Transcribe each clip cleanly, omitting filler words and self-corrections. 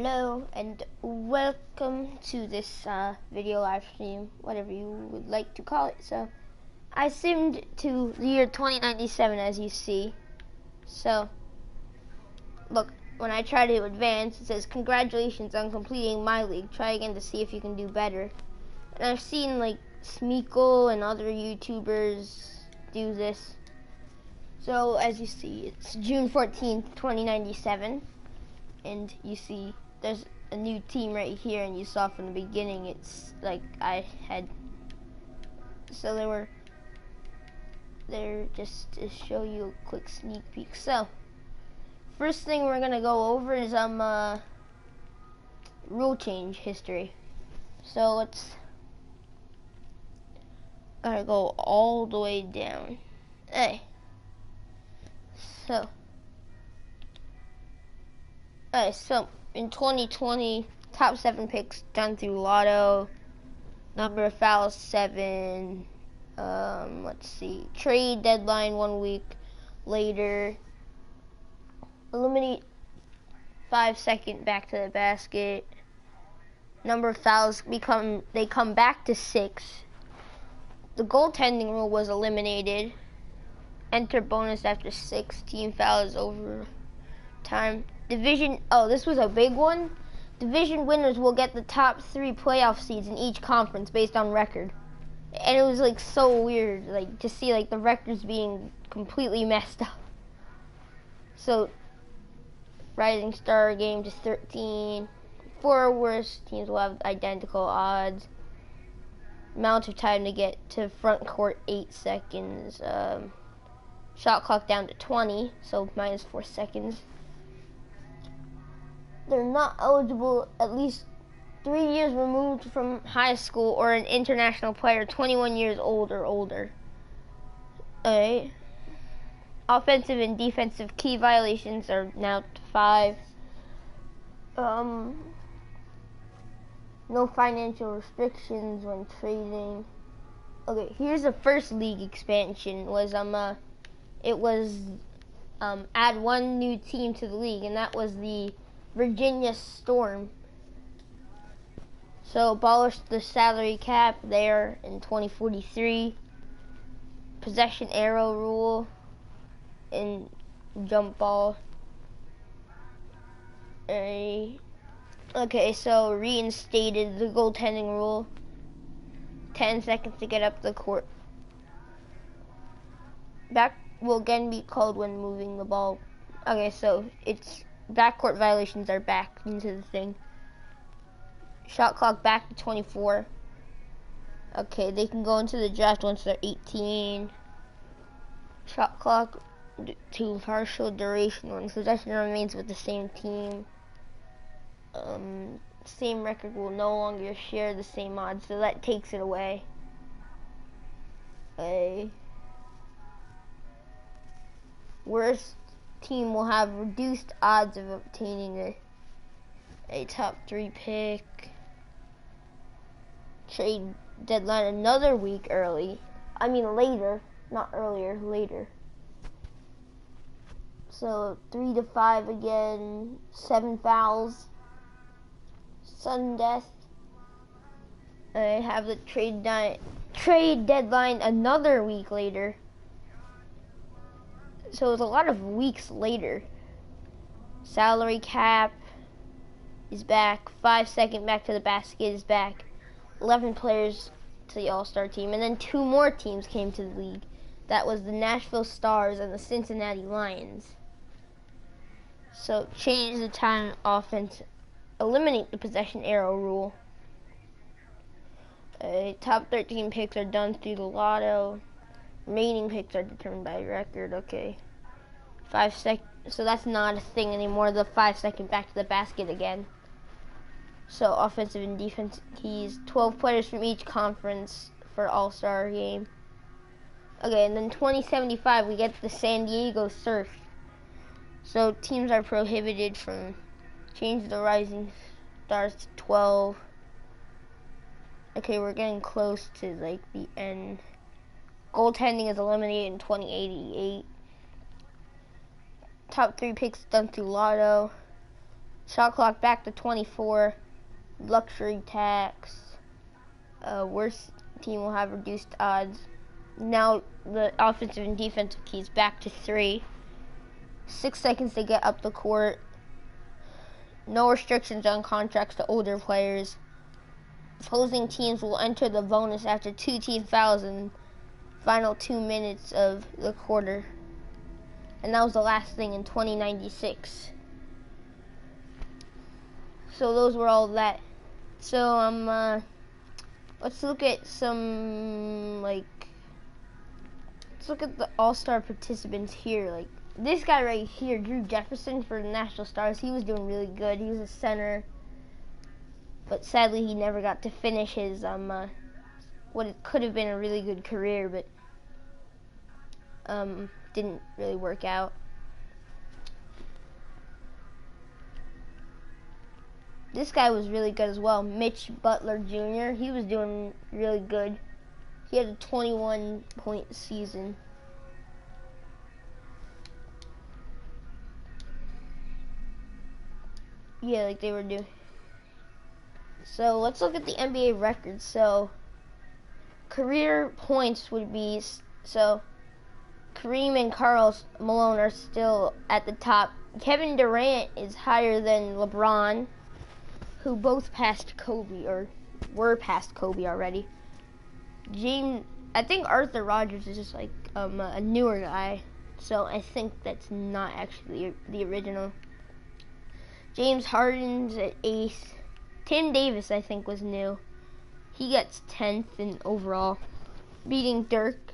Hello and welcome to this video live stream, whatever you would like to call it. So I simmed to the year 2097, as you see. So look, when I try to advance, it says congratulations on completing my league. Try again to see if you can do better. And I've seen like Smeagol and other YouTubers do this. So as you see, it's June 14th, 2097. And you see there's a new team right here, and you saw from the beginning it's like I had, so they're just to show you a quick sneak peek. So first thing we're gonna go over is rule change history. So let's gotta go all the way down. Hey, so in 2020, top 7 picks done through Lotto. Number of fouls 7. Let's see. Trade deadline 1 week later. Eliminate 5-second back to the basket. Number of fouls come back to 6. The goaltending rule was eliminated. Enter bonus after 6 team fouls over time. This was a big one. Division winners will get the top 3 playoff seeds in each conference based on record. And it was like so weird, like to see like the records being completely messed up. So Rising Star game to 13. 4 worst teams will have identical odds. Amount of time to get to front court 8 seconds. Shot clock down to 20, so minus 4 seconds. They're not eligible at least 3 years removed from high school or an international player 21 years old or older. Alright. Offensive and defensive key violations are now 5. No financial restrictions when trading. Okay, here's the first league expansion. Add 1 new team to the league, and that was the Virginia Storm. So abolished the salary cap there in 2043. Possession arrow rule in jump ball. Okay, so reinstated the goaltending rule. 10 seconds to get up the court. Back will again be called when moving the ball. Okay, so it's backcourt violations are back into the thing. Shot clock back to 24. Okay, they can go into the draft once they're 18. Shot clock to partial duration when possession remains with the same team. Same record will no longer share the same odds, so that takes it away. Worst team will have reduced odds of obtaining a top 3 pick. Trade deadline another week early. I mean later, not earlier, later. So 3 to 5 again, 7 fouls. Sudden death. I have the trade deadline another week later. So it's a lot of weeks later. Salary cap is back. 5-second back to the basket is back. 11 players to the All-Star team. And then 2 more teams came to the league. That was the Nashville Stars and the Cincinnati Lions. So change the time offense. Eliminate the possession arrow rule. Top 13 picks are done through the Lotto. Remaining picks are determined by record. Okay. 5 seconds. So that's not a thing anymore. The 5-second back to the basket again. So offensive and defensive keys. 12 players from each conference for All-Star game. Okay, and then 2075 we get the San Diego Surf. So teams are prohibited from change the Rising Stars to 12. Okay, we're getting close to like the end. Goaltending is eliminated in 2088. Top 3 picks done through Lotto. Shot clock back to 24. Luxury tax. Worst team will have reduced odds. Now the offensive and defensive keys back to 3. 6 seconds to get up the court. No restrictions on contracts to older players. Opposing teams will enter the bonus after 2 team fouls in final 2 minutes of the quarter. And that was the last thing in 2096. So those were all that. So let's look at some let's look at the all-star participants here. Like this guy right here, Drew Jefferson for the National Stars. He was doing really good. He was a center, but sadly he never got to finish his what it could have been a really good career, but didn't really work out. This guy was really good as well, Mitch Butler Jr. He was doing really good. He had a 21-point season. Yeah, like they were doing. So let's look at the NBA records. So career points would be, so Kareem and Karl Malone are still at the top. Kevin Durant is higher than LeBron, who both passed Kobe, or were past Kobe already. I think Arthur Rogers is just like a newer guy, so I think that's not actually the original. James Harden's at 8th. Tim Davis, I think, was new. He gets 10th in overall, beating Dirk.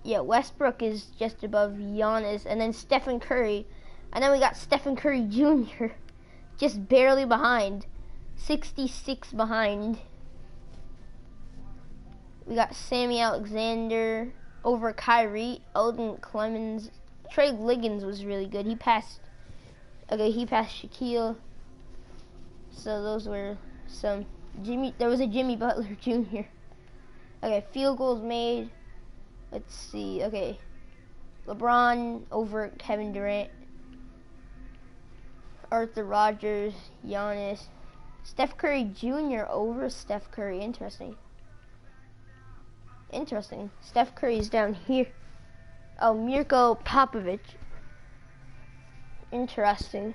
Yeah, Westbrook is just above Giannis, and then Stephen Curry. And then we got Stephen Curry Jr. just barely behind, 66 behind. We got Sammy Alexander over Kyrie, Elden Clemens. Trey Liggins was really good. He passed Shaquille. So those were some there was a Jimmy Butler Jr. Okay, field goals made. Let's see. Okay, LeBron over Kevin Durant. Arthur Rogers, Giannis. Steph Curry Jr. over Steph Curry. Interesting. Steph Curry's down here. Oh, Mirko Popovich. Interesting.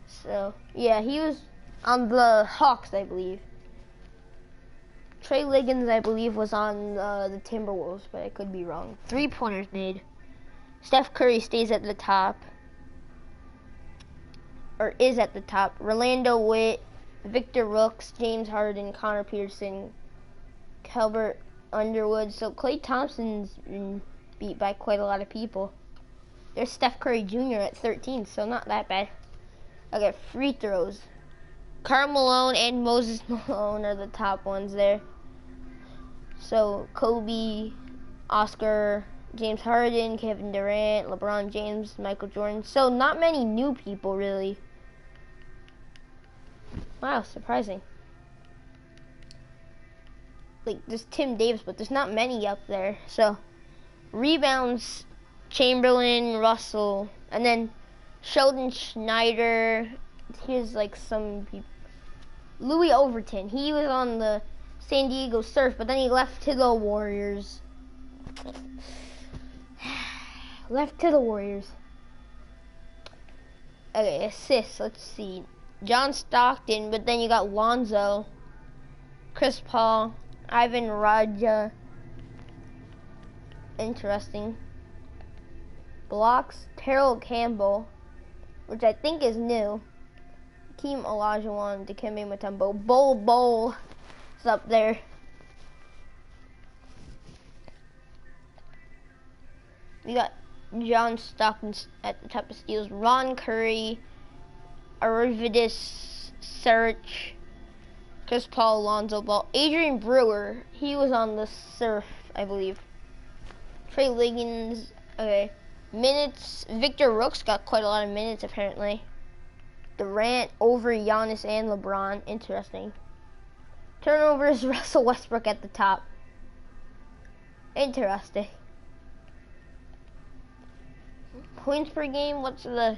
So, yeah, he was on the Hawks, I believe. Trey Liggins, I believe, was on the Timberwolves, but I could be wrong. 3-pointers made. Steph Curry stays at the top. Or is at the top. Rolando Witt, Victor Rooks, James Harden, Connor Peterson, Calvert Underwood. So Klay Thompson's been beat by quite a lot of people. There's Steph Curry Jr. at 13, so not that bad. Okay, free throws. Karl Malone and Moses Malone are the top ones there. So Kobe, Oscar, James Harden, Kevin Durant, LeBron James, Michael Jordan. So not many new people, really. Wow, surprising. Like, there's Tim Davis, but there's not many up there. So, rebounds, Chamberlain, Russell, and then Sheldon Schneider. Here's like some people. Louis Overton, he was on the San Diego Surf, but then he left to the Warriors. Okay, assists, let's see. John Stockton, but then you got Lonzo, Chris Paul, Ivan Raja. Interesting. Blocks, Terrell Campbell, which I think is new. Hakeem Olajuwon, Dikembe Mutombo, Bol is up there. We got John Stockton at the top of steals, Ron Curry, Arvidas Saric, Chris Paul, Lonzo Ball, Adrian Brewer, he was on the Surf, I believe. Trey Liggins, okay. Minutes, Victor Rooks got quite a lot of minutes apparently. Durant over Giannis and LeBron, interesting. Turnovers, Russell Westbrook at the top. Interesting. Points per game. What's the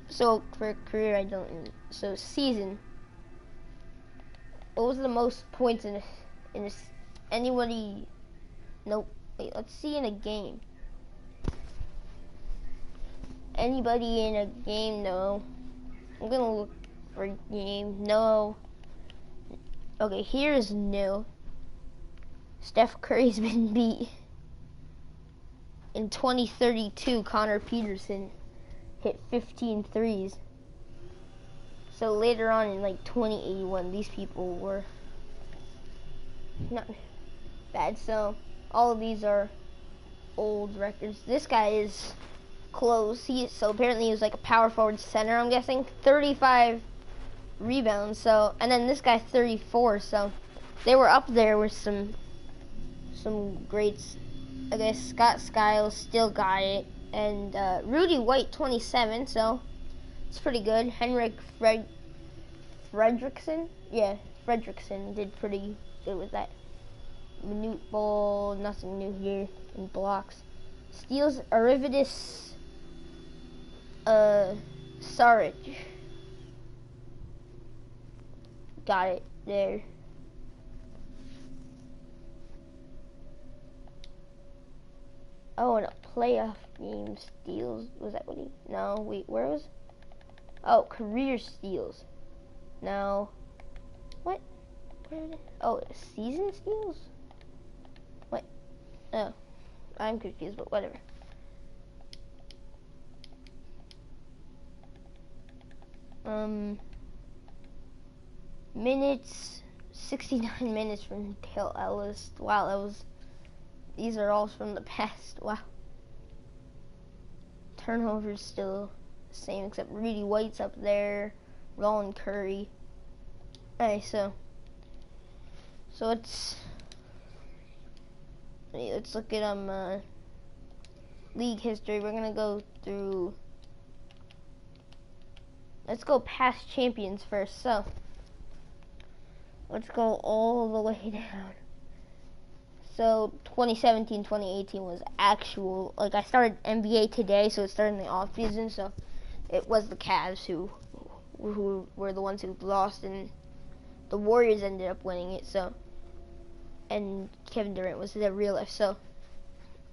so for career? I don't. So season. What was the most points in anybody? Nope. Wait, let's see in a game. Anybody in a game? No. I'm gonna look for a game. No. Okay, here's no. Steph Curry's been beat. In 2032, Connor Peterson hit 15 threes. So later on in like 2081, these people were not bad. So all of these are old records. This guy is close. So apparently he was like a power forward center, I'm guessing. 35 rebounds. So, and then this guy 34. So they were up there with some greats. I guess Scott Skiles still got it, and Rudy White 27. So it's pretty good. Henrik Fredrickson, yeah, Fredrickson did pretty good with that. Minute ball, nothing new here in blocks. Steals Arividis Saric. Got it there. Oh, and a playoff game steals. Was that what he? No, wait, where was? Oh, career steals. No. What? Oh, season steals? What? Oh, I'm confused, but whatever. Minutes, 69 minutes from Dale Ellis. Wow, that was. These are all from the past. Wow. Turnovers still the same, except Rudy White's up there. Roland Curry. Okay, so let's look at league history. We're gonna go through. Let's go past champions first. So let's go all the way down. So 2017, 2018 was actual. Like I started NBA today, so it started in the off season. So it was the Cavs who were the ones who lost, and the Warriors ended up winning it. So, and Kevin Durant was the real life. So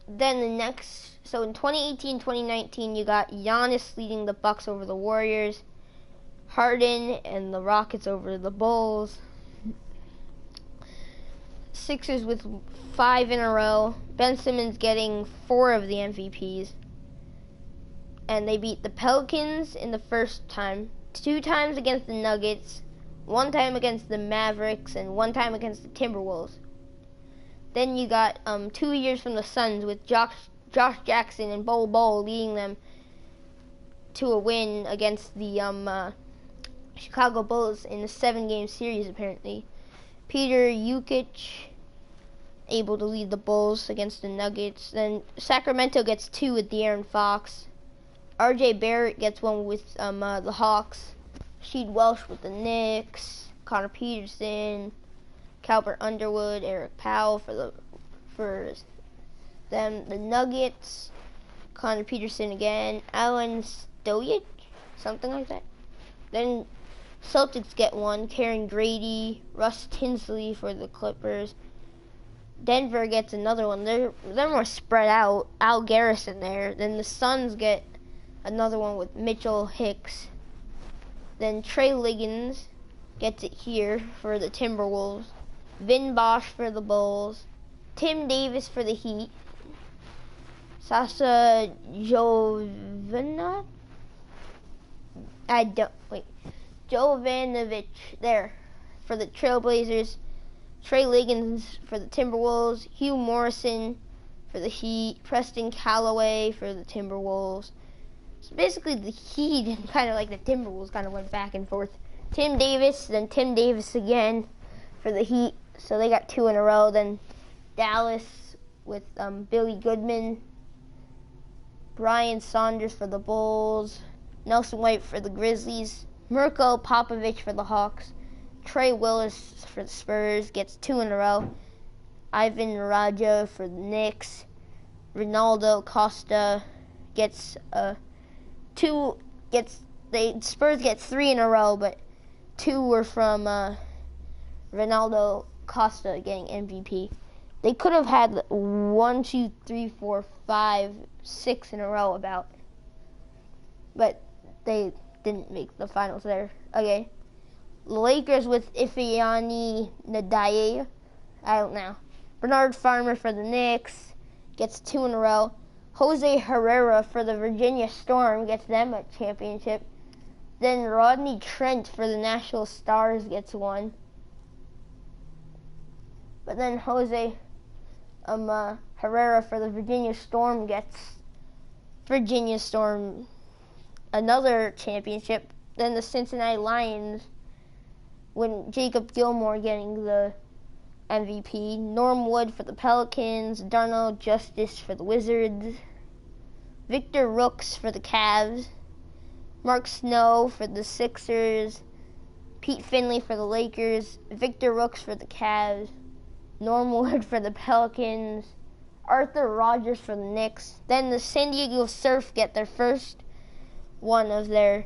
then in 2018, 2019, you got Giannis leading the Bucks over the Warriors, Harden and the Rockets over the Bulls. Sixers with 5 in a row. Ben Simmons getting 4 of the MVPs. And they beat the Pelicans in the first time, 2 times against the Nuggets, 1 time against the Mavericks, and 1 time against the Timberwolves. Then you got 2 years from the Suns with Josh Jackson and Bol Bol leading them to a win against the Chicago Bulls in a 7-game series, apparently. Peter Jukic able to lead the Bulls against the Nuggets. Then Sacramento gets 2 with De'Aaron Fox. R.J. Barrett gets 1 with the Hawks. Sheed Welsh with the Knicks. Connor Peterson, Calvert Underwood, Eric Powell for them. The Nuggets, Connor Peterson again. Alan Stojic, something like that. Then Celtics get 1. Karen Grady, Russ Tinsley for the Clippers. Denver gets another one. They're more spread out. Al Garrison there. Then the Suns get another one with Mitchell Hicks. Then Trey Liggins gets it here for the Timberwolves. Vin Bosch for the Bulls. Tim Davis for the Heat. Sasha Jovanovic. Jovanovic there for the Trailblazers. Trey Liggins for the Timberwolves. Hugh Morrison for the Heat. Preston Callaway for the Timberwolves. So basically the Heat and kind of like the Timberwolves kind of went back and forth. Tim Davis, then Tim Davis again for the Heat. So they got 2 in a row. Then Dallas with Billy Goodman. Brian Saunders for the Bulls. Nelson White for the Grizzlies. Mirko Popovich for the Hawks. Trey Willis for the Spurs gets 2 in a row. Ivan Raja for the Knicks. Ronaldo Costa gets Spurs get 3 in a row, but 2 were from Ronaldo Costa getting MVP. They could have had 1, 2, 3, 4, 5, 6 in a row about, but they didn't make the finals there. Okay, Lakers with Ifeanyi Nadaye. I don't know. Bernard Farmer for the Knicks gets 2 in a row. Jose Herrera for the Virginia Storm gets them a championship. Then Rodney Trent for the Nashville Stars gets 1. But then Jose Herrera for the Virginia Storm gets Virginia Storm another championship. Then the Cincinnati Lions, when Jacob Gilmore getting the MVP. Norm Wood for the Pelicans. Darnell Justice for the Wizards. Victor Rooks for the Cavs. Mark Snow for the Sixers. Pete Finley for the Lakers. Victor Rooks for the Cavs. Norm Wood for the Pelicans. Arthur Rogers for the Knicks. Then the San Diego Surf get their first one of their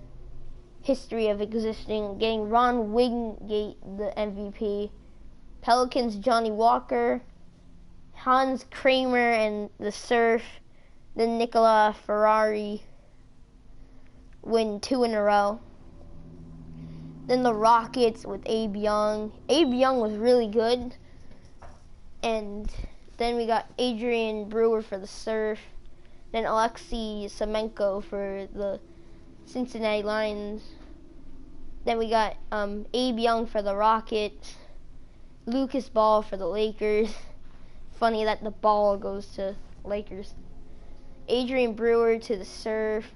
history of existing, getting Ron Wingate the MVP. Pelicans Johnny Walker, Hans Kramer and the Surf, then Nicola Ferrari win 2 in a row. Then the Rockets with Abe Young. Abe Young was really good. And then we got Adrian Brewer for the Surf. Then Alexei Semenko for the Cincinnati Lions. Then we got Abe Young for the Rockets. Lucas Ball for the Lakers. Funny that the ball goes to Lakers. Adrian Brewer to the Surf.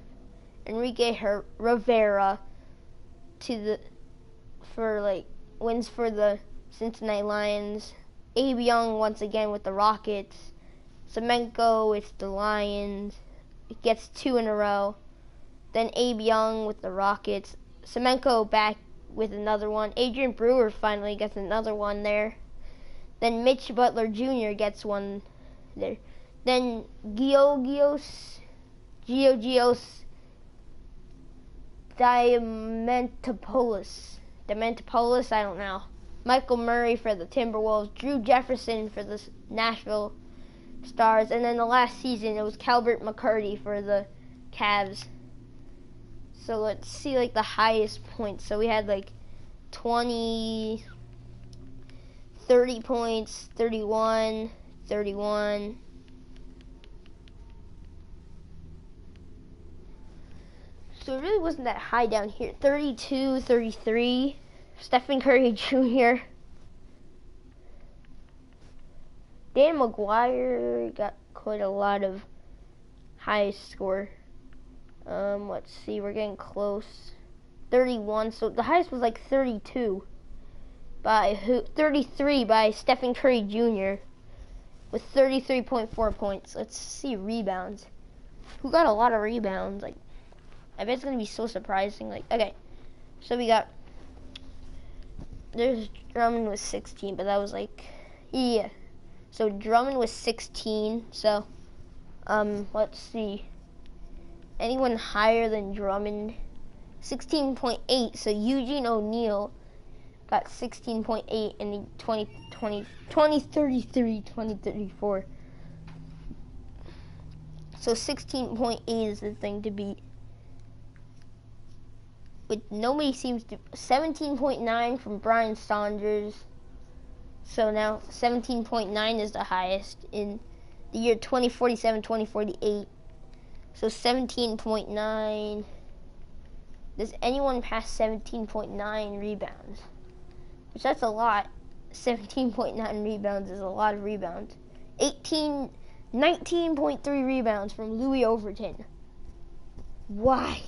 Enrique Rivera wins for the Cincinnati Lions. Abe Young once again with the Rockets. Semenko with the Lions. It gets 2 in a row. Then Abe Young with the Rockets. Semenko back with another one. Adrian Brewer finally gets another one there. Then Mitch Butler Jr. gets one there. Then Georgios Diamantopoulos, I don't know. Michael Murray for the Timberwolves. Drew Jefferson for the Nashville Stars. And then the last season, it was Calvert McCarty for the Cavs. So let's see the highest points. So we had 20, 30 points, 31, 31. So it really wasn't that high down here. 32, 33. Stephen Curry Jr. Dan McGuire got quite a lot of high score. Let's see, we're getting close. 31, so the highest was 32. 33 by Stephen Curry Jr. with 33.4 points. Let's see rebounds. Who got a lot of rebounds? I bet it's gonna be so surprising. Okay, so we got. There's Drummond with 16, but that was yeah. So Drummond was 16. So, let's see. Anyone higher than Drummond? 16.8. So Eugene O'Neal got 16.8 in the 2034. So 16.8 is the thing to beat. But nobody seems to. 17.9 from Brian Saunders. So now 17.9 is the highest in the year 2047, 2048. So 17.9. Does anyone pass 17.9 rebounds? Which that's a lot. 17.9 rebounds is a lot of rebounds. 19.3 rebounds from Louis Overton. Why?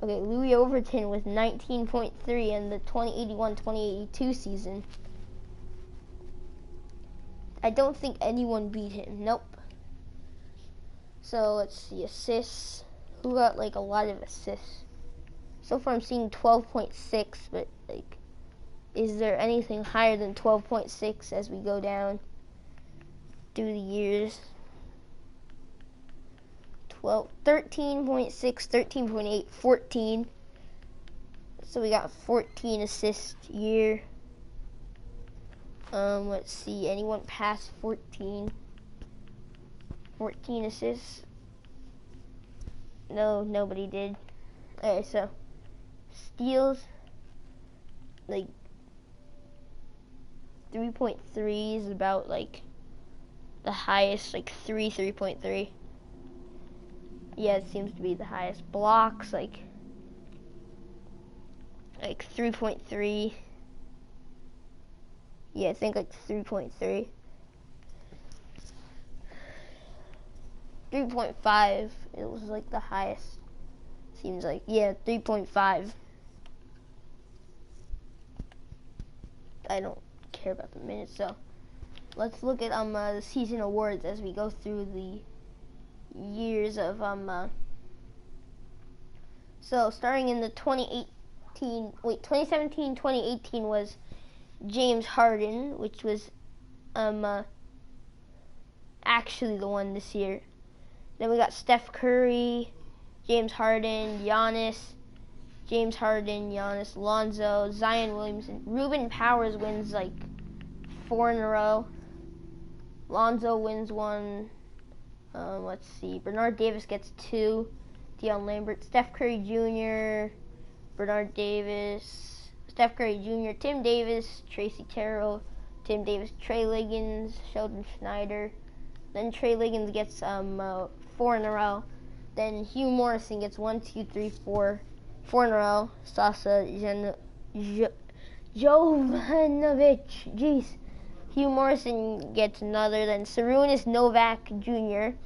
Okay, Louis Overton with 19.3 in the 2081-2082 season. I don't think anyone beat him. Nope. So let's see, assists. Who got a lot of assists? So far I'm seeing 12.6, but is there anything higher than 12.6 as we go down through the years? 12, 13.6, 13.8, 14. So we got 14 assists year. Let's see, anyone past 14? 14 assists? No, nobody did. Okay, so steals, like 3.3 is about like the highest, like 3.3. Yeah, it seems to be the highest. Blocks, like 3.3. Yeah, I think like 3.3. 3.5, it was like the highest. Seems like, yeah, 3.5. I don't care about the minutes, so let's look at the season awards as we go through the years of so starting in the 2017-2018 was James Harden, which was actually the one this year. Then we got Steph Curry, James Harden, Giannis, James Harden, Giannis, Lonzo, Zion Williamson. Ruben Powers wins like 4 in a row. Lonzo wins 1. Let's see. Bernard Davis gets 2. Deion Lambert, Steph Curry Jr., Bernard Davis, Steph Curry Jr., Tim Davis, Tracy Terrell, Tim Davis, Trey Liggins, Sheldon Schneider. Then Trey Liggins gets 4 in a row. Then Hugh Morrison gets 1, 2, 3, 4 in a row. Sasa Jovanovic, jeez. Hugh Morrison gets another. Then Sarunas Novak Jr.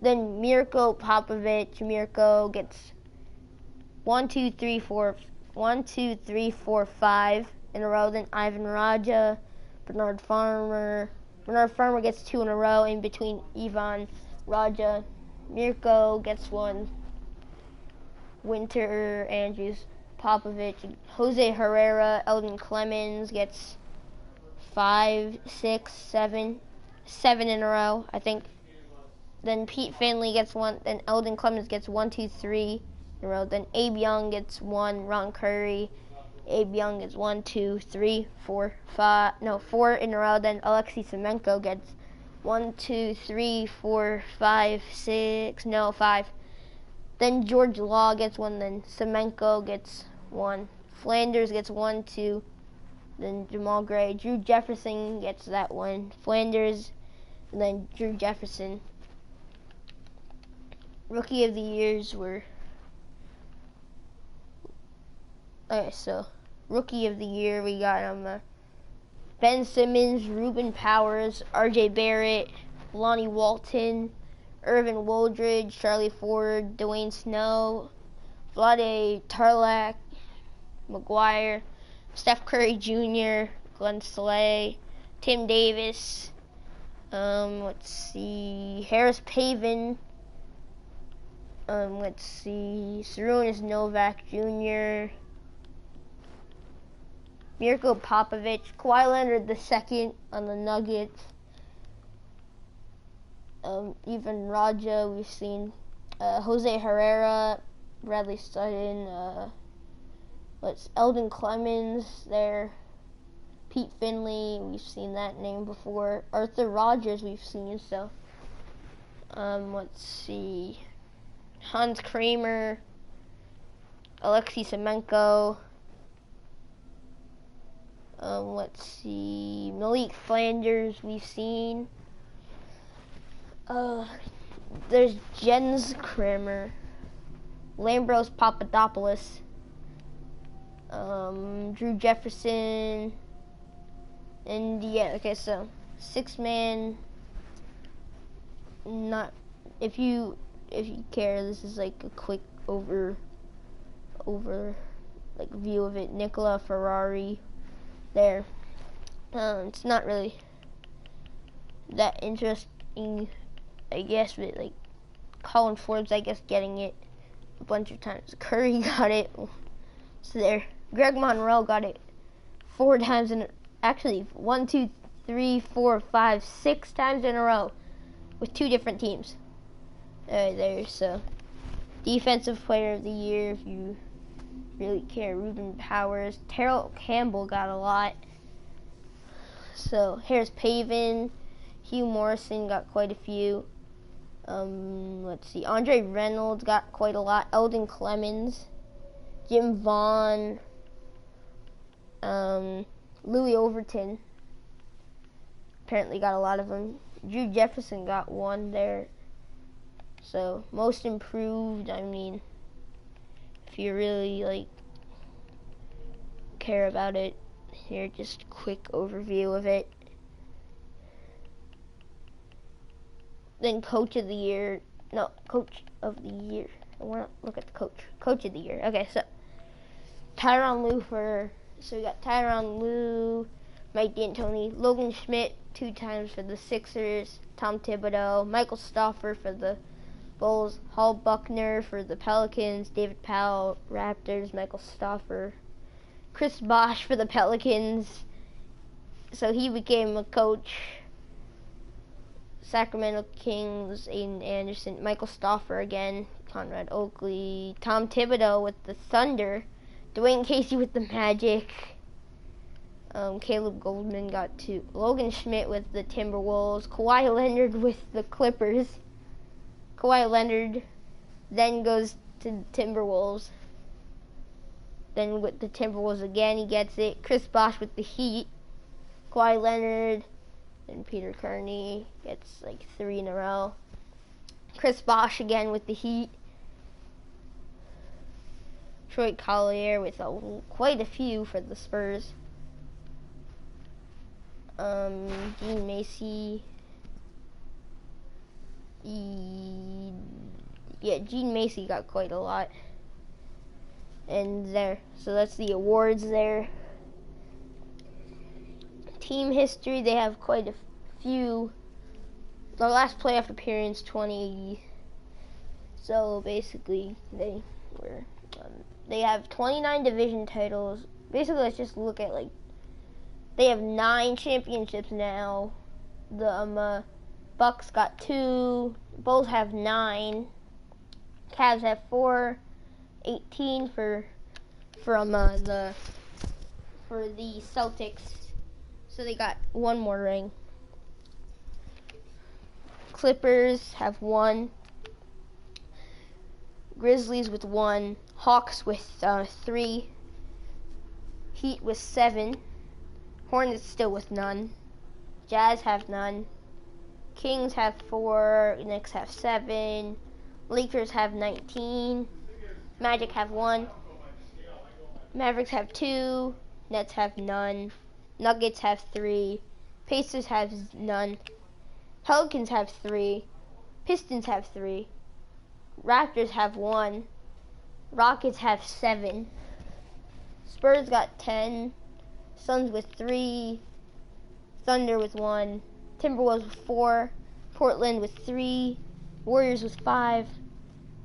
Then Mirko Popovich. Mirko gets 1, 2, 3, 4, 5 in a row. Then Ivan Raja, Bernard Farmer. Bernard Farmer gets 2 in a row in between Ivan Raja. Mirko gets 1. Winter Andrews, Popovich, Jose Herrera, Eldon Clemens gets 5, 6, 7 in a row, I think. Then Pete Finley gets 1. Then Eldon Clemens gets 1, 2, 3 in a row. Then Abe Young gets 1. Ron Curry, Abe Young gets 1, 2, 3, 4 in a row. Then Alexei Semenko gets 1, 2, 3, 4, 5, 6, 5. Then George Law gets 1. Then Semenko gets 1. Flanders gets 1, 2. Then Jamal Gray. Drew Jefferson gets that 1. Flanders, and then Drew Jefferson. Rookie of the years were... Okay, so Rookie of the year, we got Ben Simmons, Ruben Powers, R.J. Barrett, Lonnie Walton, Irvin Woldridge, Charlie Ford, Dwayne Snow, Vlade Tarlac, McGuire, Steph Curry Jr., Glenn Slay, Tim Davis, let's see, Harris Pavin, let's see, Sarunas Novak Jr., Mirko Popovich, Kawhi Leonard II on the Nuggets, even Raja, we've seen Jose Herrera, Bradley Sutton, Eldon Clemens there, Pete Finley, we've seen that name before, Arthur Rogers we've seen, so let's see, Hans Kramer, Alexei Semenko, let's see, Malik Flanders we've seen. There's Jens Kramer, Lambros Papadopoulos, Drew Jefferson, and yeah, okay, so 6-man, not, if you care, this is like a quick over like view of it. Nicola Ferrari there. It's not really that interesting, I guess, but like Colin Forbes, I guess, getting it a bunch of times. Curry got it. So there. Greg Monroe got it 4 times actually 1, 2, 3, 4, 5, 6 times in a row with 2 different teams. right there. So, defensive player of the year, if you really care, Ruben Powers. Terrell Campbell got a lot. So, Harris Pavin, Hugh Morrison got quite a few. Let's see, Andre Reynolds got quite a lot. Eldon Clemens, Jim Vaughn, Louis Overton apparently got a lot of them. Drew Jefferson got one there. So, most improved, I mean, if you really, like, care about it, here, just a quick overview of it. Then Coach of the Year, no, Coach of the Year. I want to look at the Coach of the Year. Okay, so Tyronn Lue so we got Tyronn Lue, Mike D'Antoni, Logan Schmidt 2 times for the Sixers, Tom Thibodeau, Michael Stauffer for the Bulls, Hall Buckner for the Pelicans, David Powell, Raptors, Michael Stauffer, Chris Bosh for the Pelicans, so he became a coach. Sacramento Kings, Aiden Anderson, Michael Stauffer again, Conrad Oakley, Tom Thibodeau with the Thunder, Dwayne Casey with the Magic, Caleb Goldman got 2, Logan Schmidt with the Timberwolves, Kawhi Leonard with the Clippers. Kawhi Leonard then goes to the Timberwolves. Then with the Timberwolves again, he gets it. Chris Bosh with the Heat, Kawhi Leonard, and Peter Kearney gets like 3 in a row. Chris Bosh again with the Heat. Troy Collier with quite a few for the Spurs. Gene Macy. Yeah, Gene Macy got quite a lot. And there, so that's the awards there. Team history, they have quite a few. Their last playoff appearance, 20. So basically, they have 29 division titles. Basically, let's just look at, like, they have 9 championships now. The Bucks got 2. Bulls have 9. Cavs have 4. 18 for the Celtics. So they got 1 more ring. Clippers have 1. Grizzlies with 1. Hawks with 3. Heat with 7. Hornets still with none. Jazz have none. Kings have 4. Knicks have 7. Lakers have 19. Magic have 1. Mavericks have 2. Nets have none. Nuggets have 3. Pacers have none. Pelicans have 3. Pistons have 3. Raptors have 1. Rockets have 7. Spurs got 10. Suns with 3. Thunder with 1. Timberwolves with 4. Portland with 3. Warriors with 5.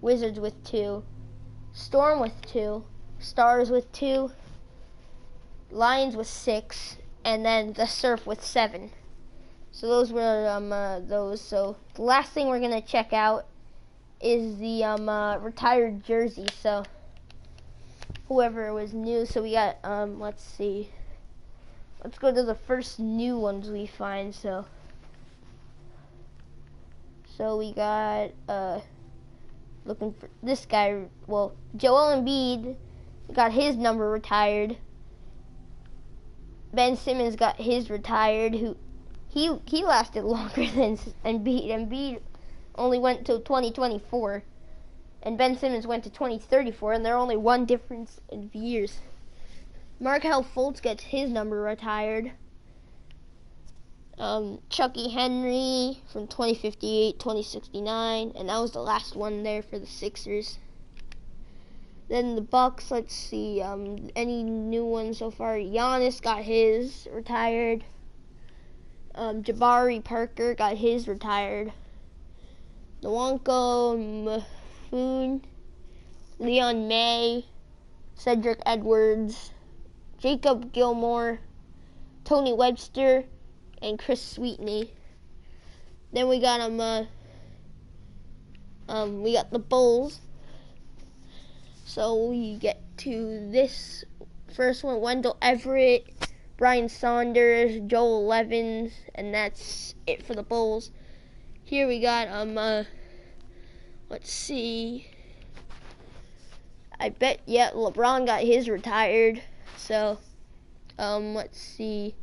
Wizards with 2. Storm with 2. Stars with 2. Lions with 6. And then the Surf with 7. So those were those. So the last thing we're gonna check out is the retired jersey. So whoever was new. So we got let's see. Let's go to the first new ones we find. So we got looking for this guy. Well, Joel Embiid got his number retired. Ben Simmons got his retired. He lasted longer than Embiid. Embiid only went to 2024, and Ben Simmons went to 2034, and they're only 1 difference in years. Markelle Fultz gets his number retired. Chucky Henry from 2058, 2069, and that was the last one there for the Sixers. Then the Bucks, let's see, any new ones so far. Giannis got his retired. Jabari Parker got his retired. Nwanko Mafun, Leon May, Cedric Edwards, Jacob Gilmore, Tony Webster, and Chris Sweetney. Then we got We got the Bulls. So we get to this first one: Wendell Everett, Brian Saunders, Joel Evans, and that's it for the Bulls. Here we got let's see. I bet LeBron got his retired. So let's see.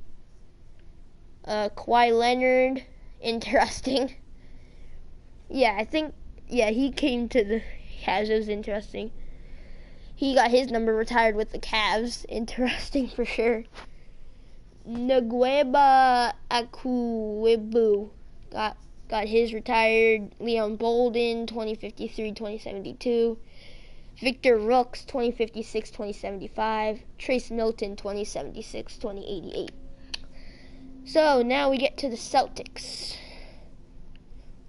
Kawhi Leonard, interesting. Yeah, I think he came to the Cavs. It was interesting. He got his number retired with the Cavs. Interesting for sure. Nguema Akuibu got his retired. Leon Bolden, 2053, 2072. Victor Rooks, 2056, 2075. Trace Milton, 2076, 2088. So now we get to the Celtics,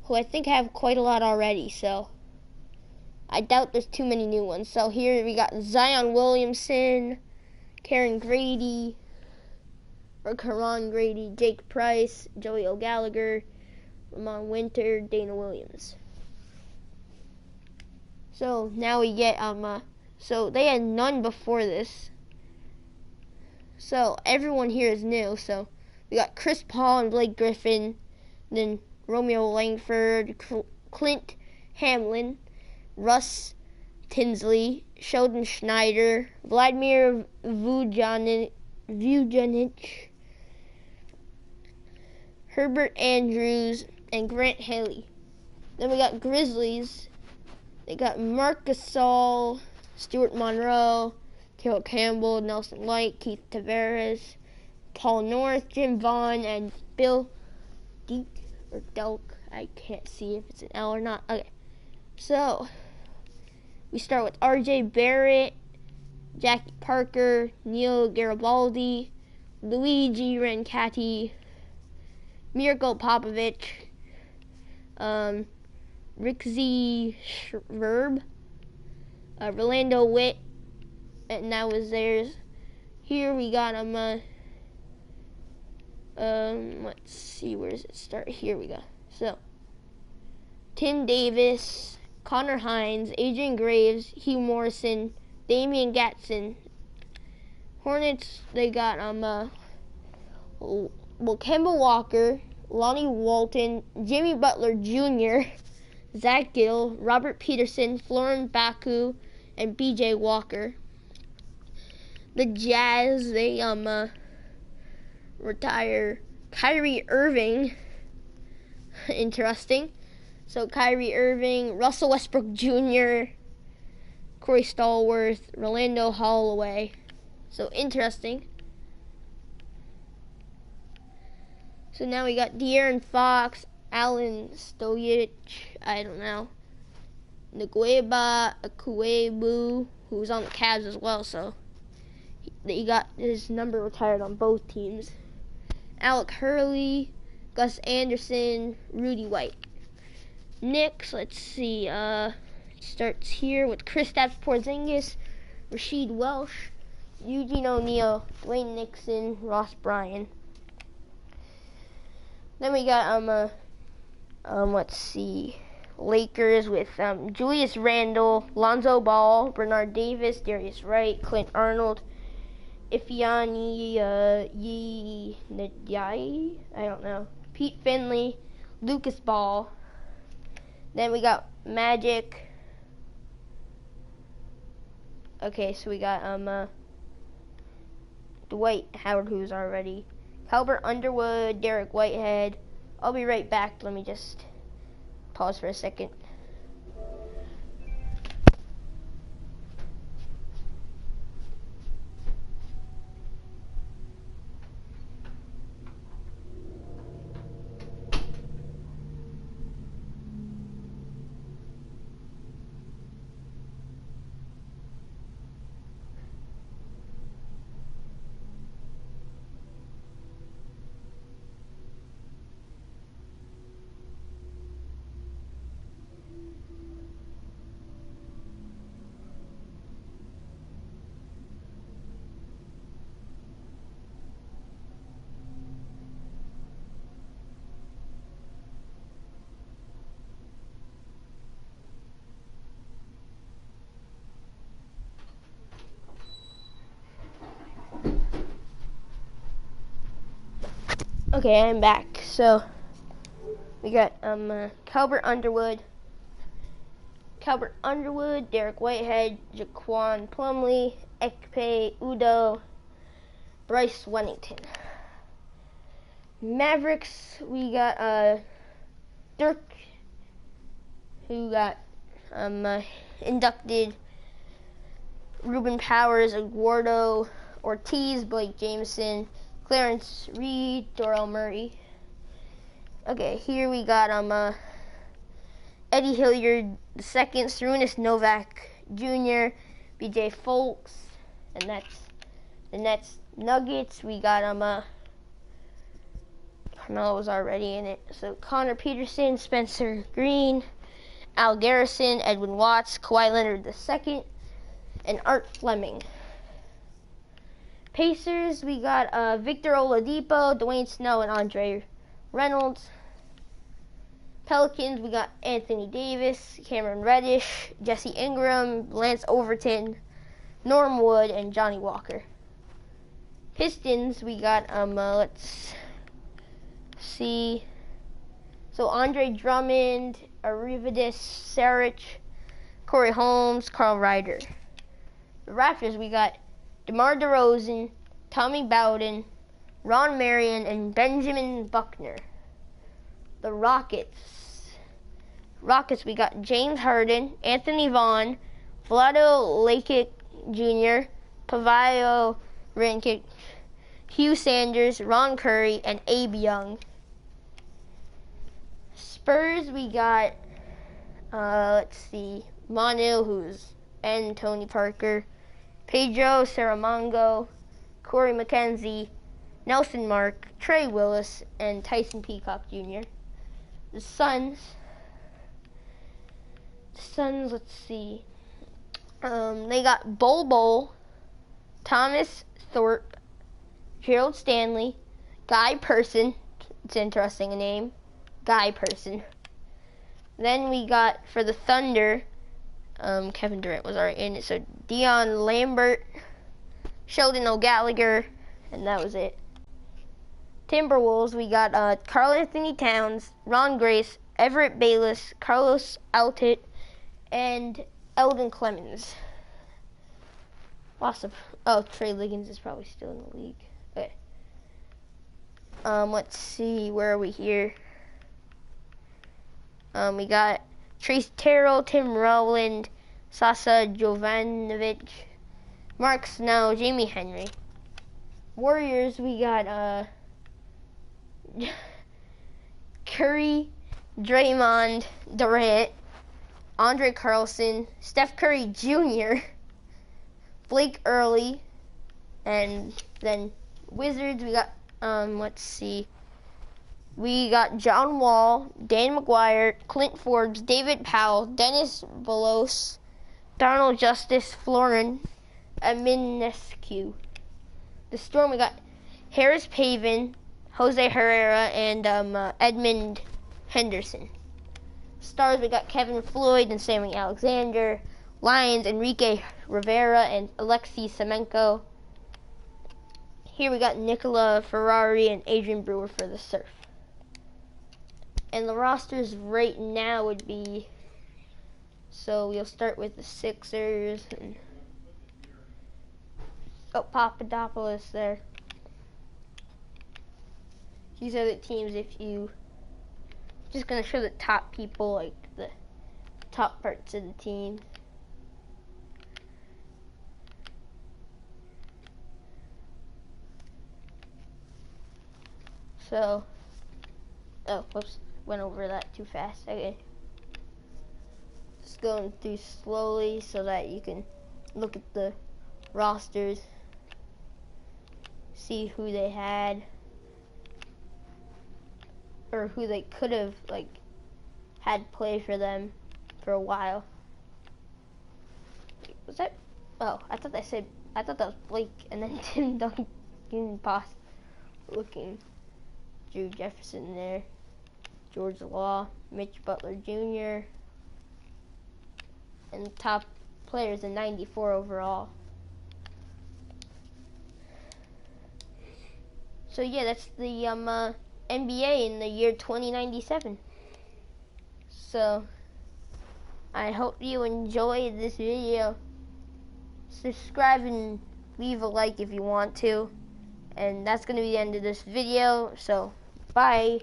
who I think have quite a lot already, so I doubt there's too many new ones. So here we got Zion Williamson, Karan Grady, Jake Price, Joey O'Gallagher, Ramon Winter, Dana Williams. So now we get so they had none before this. So everyone here is new. So we got Chris Paul and Blake Griffin, then Romeo Langford, Clint Hamlin, Russ Tinsley, Sheldon Schneider, Vladimir Vujanic, Herbert Andrews, and Grant Haley. Then we got Grizzlies. They got Marc Gasol, Stuart Monroe, Carol Campbell, Nelson Light, Keith Tavares, Paul North, Jim Vaughn, and Bill Delk, or Delk. I can't see if it's an L or not. Okay, so we start with R.J. Barrett, Jackie Parker, Neil Garibaldi, Luigi Rancati, Mirko Popovich, Rixie Schverb, Rolando Witt, and that was theirs. Here we got let's see, where does it start? Here we go. So Tim Davis, Connor Hines, Adrian Graves, Hugh Morrison, Damian Gatson. Hornets, they got Kemba Walker, Lonnie Walton, Jimmy Butler Jr., Zach Gill, Robert Peterson, Florin Baku, and B.J. Walker. The Jazz, they retire Kyrie Irving. Interesting. So Kyrie Irving, Russell Westbrook Jr., Corey Stallworth, Rolando Holloway. So interesting. So now we got De'Aaron Fox, Alan Stojic, I don't know, Nguema Akuebu, who's on the Cavs as well, so he got his number retired on both teams. Alec Hurley, Gus Anderson, Rudy White. Knicks, let's see, starts here with Kristaps Porzingis, Rasheed Welsh, Eugene O'Neal, Dwayne Nixon, Ross Bryant. Then we got let's see, Lakers with Julius Randle, Lonzo Ball, Bernard Davis, Darius Wright, Clint Arnold, Ifeanyi Ndiaye, I don't know, Pete Finley, Lucas Ball. Then we got Magic. Okay, so we got Dwight Howard, who's already, Albert Underwood, Derek Whitehead. I'll be right back. Let me just pause for a second. Okay, I'm back. So we got Calvert Underwood, Derek Whitehead, Jaquan Plumlee, Ekpe Udo, Bryce Wennington. Mavericks, we got Dirk, who got inducted, Ruben Powers, Eduardo Ortiz, Blake Jameson, Clarence Reed, Dorrell Murray. Okay, here we got Eddie Hilliard II, Sarunas Novak Jr., BJ Folks, and that's the Nets. Nuggets, we got Carmelo was already in it. So Connor Peterson, Spencer Green, Al Garrison, Edwin Watts, Kawhi Leonard II, and Art Fleming. Pacers, we got Victor Oladipo, Dwayne Snow, and Andre Reynolds. Pelicans, we got Anthony Davis, Cameron Reddish, Jesse Ingram, Lance Overton, Norm Wood, and Johnny Walker. Pistons, we got let's see. So Andre Drummond, Arvidas Saric, Corey Holmes, Carl Ryder. The Raptors, we got DeMar DeRozan, Tommy Bowden, Ron Marion, and Benjamin Buckner. The Rockets, we got James Harden, Anthony Vaughn, Vlado Lakic Jr., Pavayo Rankic, Hugh Sanders, Ron Curry, and Abe Young. Spurs, we got, let's see, Manu, and Tony Parker, Pedro Saramongo, Corey McKenzie, Nelson Mark, Trey Willis, and Tyson Peacock Jr. The Suns, let's see, they got Bol, Thomas Thorpe, Gerald Stanley, Guy Person, it's interesting a name, Guy Person. Then we got, for the Thunder, Kevin Durant was already in it, so Dion Lambert, Sheldon O'Gallagher, and that was it. Timberwolves, we got Karl Anthony Towns, Ron Grace, Everett Bayless, Carlos Altit, and Eldon Clemens. Awesome. Oh, Trey Liggins is probably still in the league. Okay. Let's see, where are we here? We got Trace Terrell, Tim Rowland, Sasa Jovanovic, Mark Snow, Jamie Henry. Warriors, we got Curry, Draymond, Durant, Andre Carlson, Steph Curry Jr., Blake Early, and then Wizards, we got, let's see, we got John Wall, Dan McGuire, Clint Forbes, David Powell, Dennis Velos, Donald Justice, Florin, and Minescu. The Storm, we got Harris Pavin, Jose Herrera, and Edmund Henderson. Stars, we got Kevin Floyd and Sammy Alexander. Lions, Enrique Rivera and Alexei Semenko. Here we got Nicola Ferrari and Adrian Brewer for the Surf. And the rosters right now would be, so we'll start with the Sixers. And, Papadopoulos there. These are the teams if you, just going to show the top people, like the top parts of the team. So, whoops, went over that too fast. Okay. Just going through slowly so that you can look at the rosters, see who they had, or who they could have, like, had play for them for a while. Was that? Oh, I thought that was Blake, and then Tim Duncan Pass looking. Drew Jefferson there, George Law, Mitch Butler Jr., and the top players in 94 overall. So yeah, that's the NBA in the year 2097. So I hope you enjoyed this video. Subscribe and leave a like if you want to. And that's going to be the end of this video. So bye.